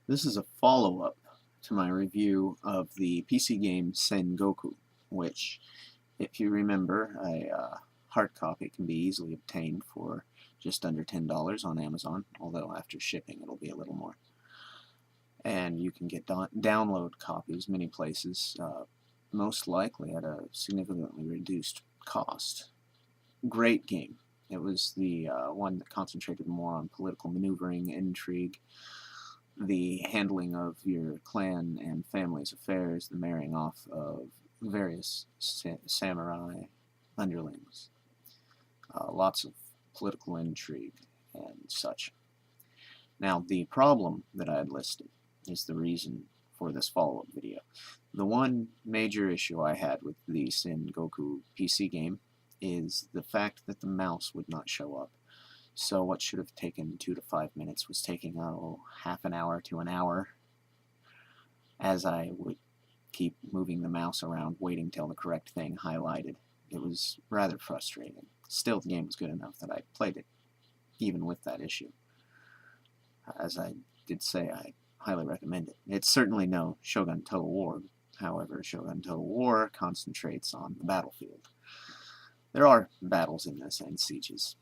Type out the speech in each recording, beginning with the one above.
This is a follow-up to my review of the PC game Sengoku, which, if you remember, a hard copy can be easily obtained for just under $10 on Amazon, although after shipping it'll be a little more. And you can get download copies many places, most likely at a significantly reduced cost. Great game. It was the one that concentrated more on political maneuvering, intrigue, the handling of your clan and family's affairs, the marrying off of various samurai underlings, lots of political intrigue and such. Now, the problem that I had listed is the reason for this follow-up video. The one major issue I had with the Sengoku PC game is the fact that the mouse would not show up. So what should have taken 2 to 5 minutes was taking, half an hour to an hour, as I would keep moving the mouse around, waiting till the correct thing highlighted. It was rather frustrating. Still, the game was good enough that I played it, even with that issue. As I did say, I highly recommend it. It's certainly no Shogun Total War. However, Shogun Total War concentrates on the battlefield. There are battles in this and sieges.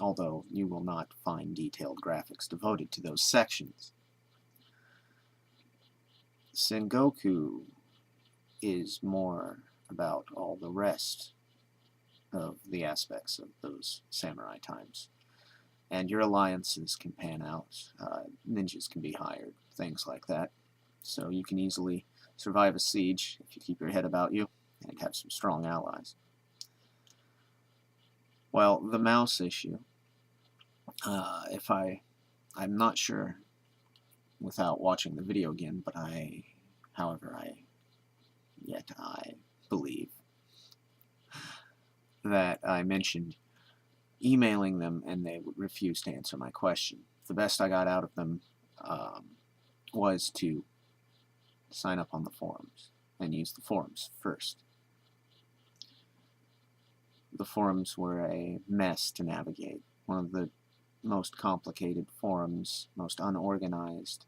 Although you will not find detailed graphics devoted to those sections. Sengoku is more about all the rest of the aspects of those samurai times. And your alliances can pan out, ninjas can be hired, things like that. So you can easily survive a siege if you keep your head about you and have some strong allies. Well, the mouse issue, I'm not sure without watching the video again, but I believe that I mentioned emailing them and they would refuse to answer my question. The best I got out of them was to sign up on the forums and use the forums first. The forums were a mess to navigate. One of the most complicated forums, most unorganized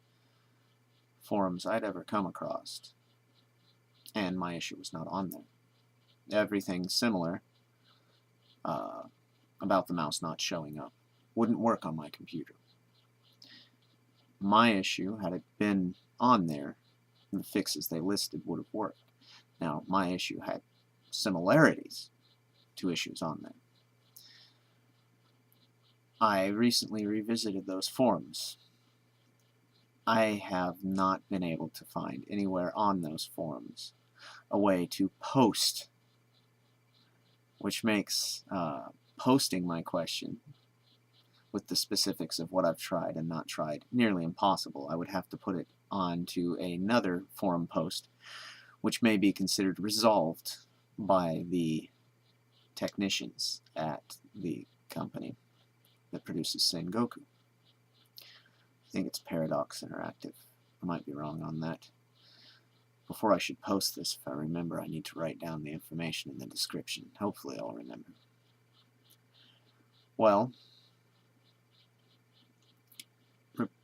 forums I'd ever come across. And my issue was not on there. Everything similar about the mouse not showing up wouldn't work on my computer. My issue, had it been on there, the fixes they listed would have worked. Now, my issue had similarities to issues on there. I recently revisited those forums. I have not been able to find anywhere on those forums a way to post, which makes posting my question with the specifics of what I've tried and not tried nearly impossible. I would have to put it onto another forum post, which may be considered resolved by the technicians at the company that produces Sengoku. I think it's Paradox Interactive. I might be wrong on that. Before I should post this, if I remember, I need to write down the information in the description. Hopefully I'll remember. Well,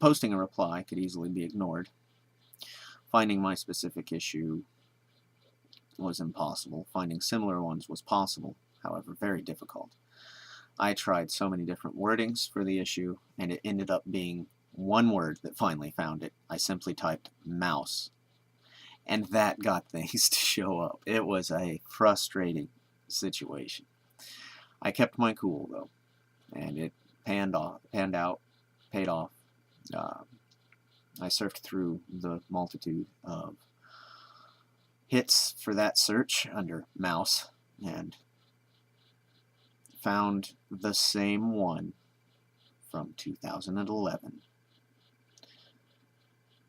posting a reply could easily be ignored. Finding my specific issue was impossible. Finding similar ones was possible, however very difficult. I tried so many different wordings for the issue, and it ended up being one word that finally found it. I simply typed mouse, and that got things to show up. It was a frustrating situation. I kept my cool, though, and it paid off. I surfed through the multitude of hits for that search under mouse and found the same one from 2011.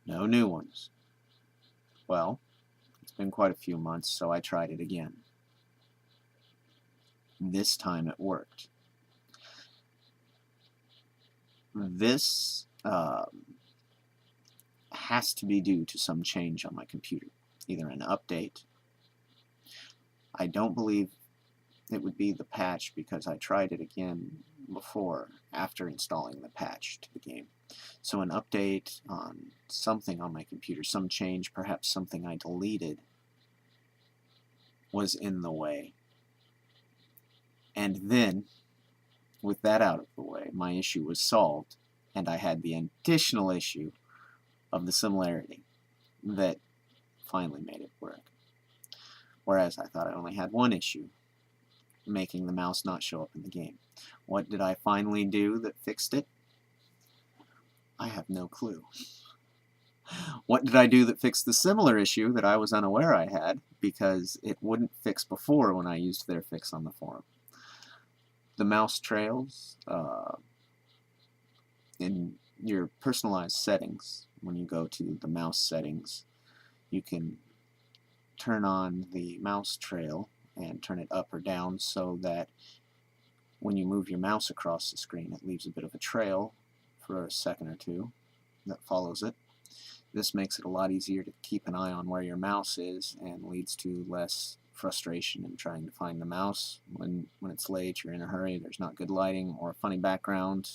No new ones. Well, it's been quite a few months, so I tried it again. This time it worked. This has to be due to some change on my computer, either an update. I don't believe it would be the patch because I tried it again before, after installing the patch to the game. So an update on something on my computer, some change, perhaps something I deleted, was in the way. And then, with that out of the way, my issue was solved, and I had the additional issue of the similarity that finally made it work. Whereas I thought I only had one issue, making the mouse not show up in the game. What did I finally do that fixed it? I have no clue. What did I do that fixed the similar issue that I was unaware I had because it wouldn't fix before when I used their fix on the forum? The mouse trails, in your personalized settings, when you go to the mouse settings, you can turn on the mouse trail and turn it up or down so that when you move your mouse across the screen, it leaves a bit of a trail for a second or two that follows it. This makes it a lot easier to keep an eye on where your mouse is and leads to less frustration in trying to find the mouse. When it's late, you're in a hurry, there's not good lighting or a funny background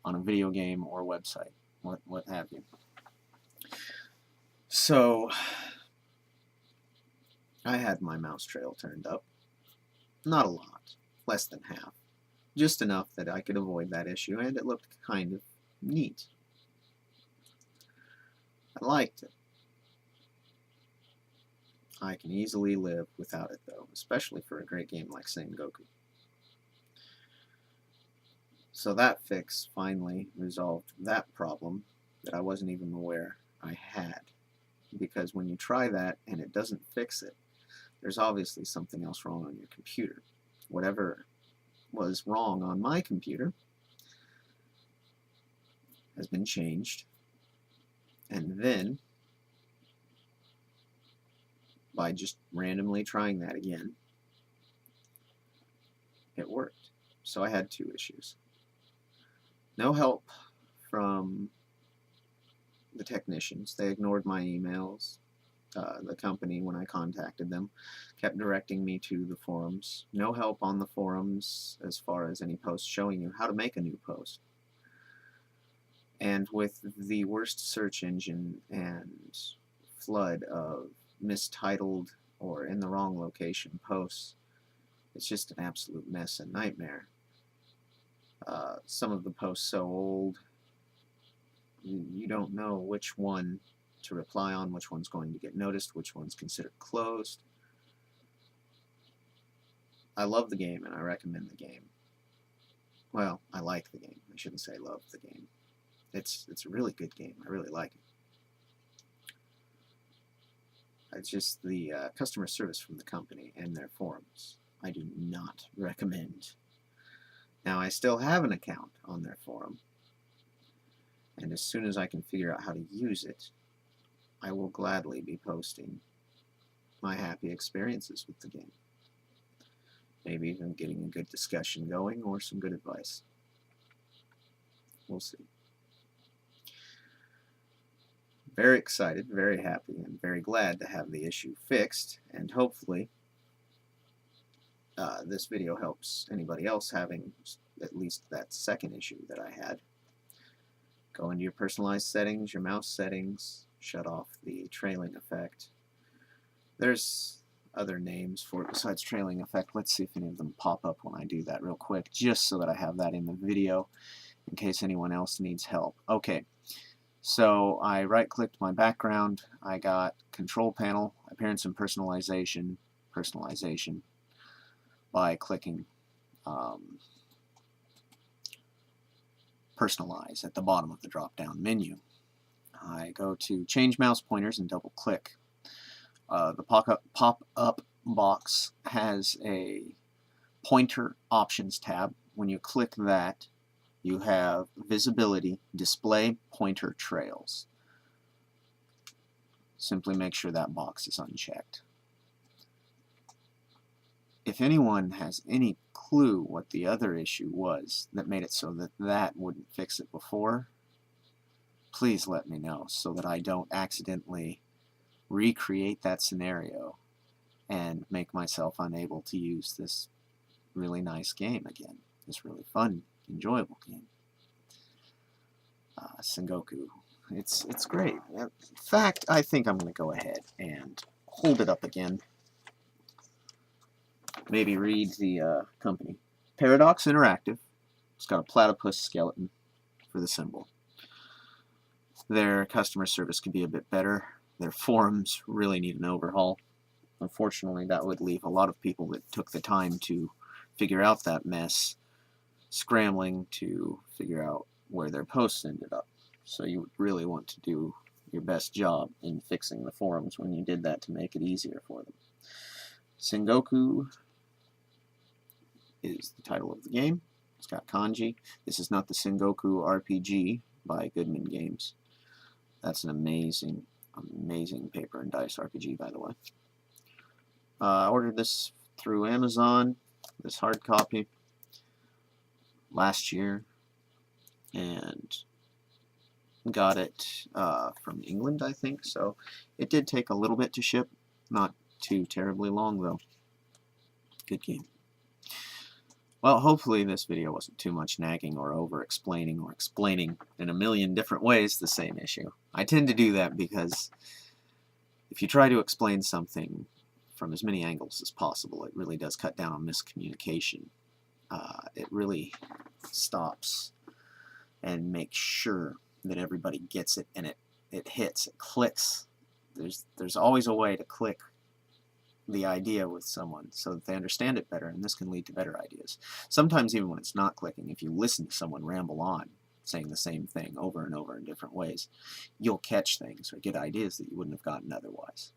on a video game or website, what have you. So I had my mouse trail turned up. Not a lot, less than half. Just enough that I could avoid that issue, and it looked kind of neat. I liked it. I can easily live without it, though, especially for a great game like Sengoku. So that fix finally resolved that problem that I wasn't even aware I had. Because when you try that and it doesn't fix it, there's obviously something else wrong on your computer. Whatever was wrong on my computer has been changed, and then by just randomly trying that again, it worked. So I had two issues. No help from the technicians. They ignored my emails. The company, when I contacted them, kept directing me to the forums. No help on the forums as far as any posts showing you how to make a new post. And with the worst search engine and flood of mistitled or in the wrong location posts, it's just an absolute mess and nightmare. Some of the posts so old, you don't know which one to reply on, which one's going to get noticed, which one's considered closed. I love the game and I recommend the game. Well, I like the game. I shouldn't say love the game. It's a really good game. I really like it. It's just the customer service from the company and their forums I do not recommend. Now, I still have an account on their forum, and as soon as I can figure out how to use it, I will gladly be posting my happy experiences with the game. Maybe even getting a good discussion going or some good advice. We'll see. Very excited, very happy, and very glad to have the issue fixed, and hopefully this video helps anybody else having at least that second issue that I had. Go into your personalized settings, your mouse settings, shut off the trailing effect. There's other names for it besides trailing effect. Let's see if any of them pop up when I do that real quick, just so that I have that in the video in case anyone else needs help. Okay, so I right-clicked my background. I got Control Panel, Appearance and Personalization, by clicking Personalize at the bottom of the drop-down menu. I go to Change Mouse Pointers and double-click. The pop-up box has a Pointer Options tab. When you click that, you have Visibility, Display Pointer Trails. Simply make sure that box is unchecked. If anyone has any clue what the other issue was that made it so that that wouldn't fix it before, please let me know so that I don't accidentally recreate that scenario and make myself unable to use this really nice game again, this really fun, enjoyable game. Sengoku. It's great. In fact, I think I'm going to go ahead and hold it up again. Maybe read the company. Paradox Interactive. It's got a platypus skeleton for the symbol. Their customer service could be a bit better. Their forums really need an overhaul. Unfortunately, that would leave a lot of people that took the time to figure out that mess scrambling to figure out where their posts ended up. So you would really want to do your best job in fixing the forums when you did that to make it easier for them. Sengoku is the title of the game. It's got kanji. This is not the Sengoku RPG by Goodman Games. That's an amazing, amazing paper and dice RPG, by the way. I ordered this through Amazon, this hard copy, last year, and got it from England, I think, so it did take a little bit to ship. Not too terribly long, though. Good game. Well, hopefully this video wasn't too much nagging or over-explaining or explaining in a million different ways the same issue. I tend to do that because if you try to explain something from as many angles as possible, it really does cut down on miscommunication. It really stops and makes sure that everybody gets it and it hits, it clicks. There's always a way to click the idea with someone so that they understand it better, and this can lead to better ideas. Sometimes even when it's not clicking, if you listen to someone ramble on saying the same thing over and over in different ways, you'll catch things or get ideas that you wouldn't have gotten otherwise.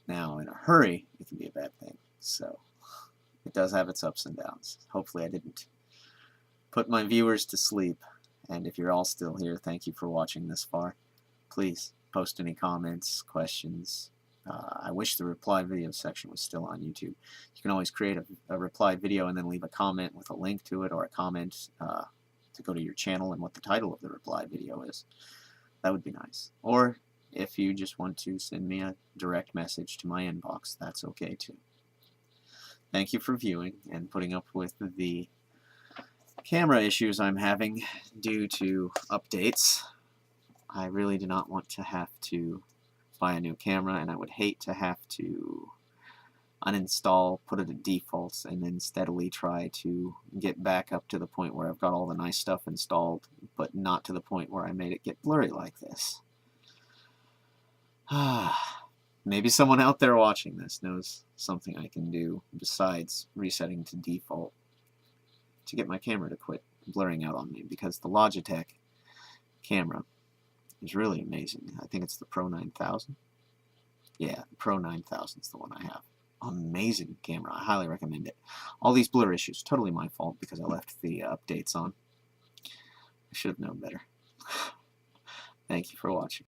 Now, in a hurry, it can be a bad thing, so it does have its ups and downs. Hopefully I didn't put my viewers to sleep, and if you're all still here, thank you for watching this far. Please post any comments, questions. I wish the reply video section was still on YouTube. You can always create a reply video and then leave a comment with a link to it, or a comment to go to your channel and what the title of the reply video is. That would be nice. Or if you just want to send me a direct message to my inbox, that's okay too. Thank you for viewing and putting up with the camera issues I'm having due to updates. I really do not want to have to buy a new camera, and I would hate to have to uninstall, put it at defaults, and then steadily try to get back up to the point where I've got all the nice stuff installed, but not to the point where I made it get blurry like this. Maybe someone out there watching this knows something I can do besides resetting to default to get my camera to quit blurring out on me, because the Logitech camera is really amazing. I think it's the Pro 9000. Yeah, the Pro 9000 is the one I have. Amazing camera. I highly recommend it. All these blur issues, totally my fault because I left the updates on. I should have known better. Thank you for watching.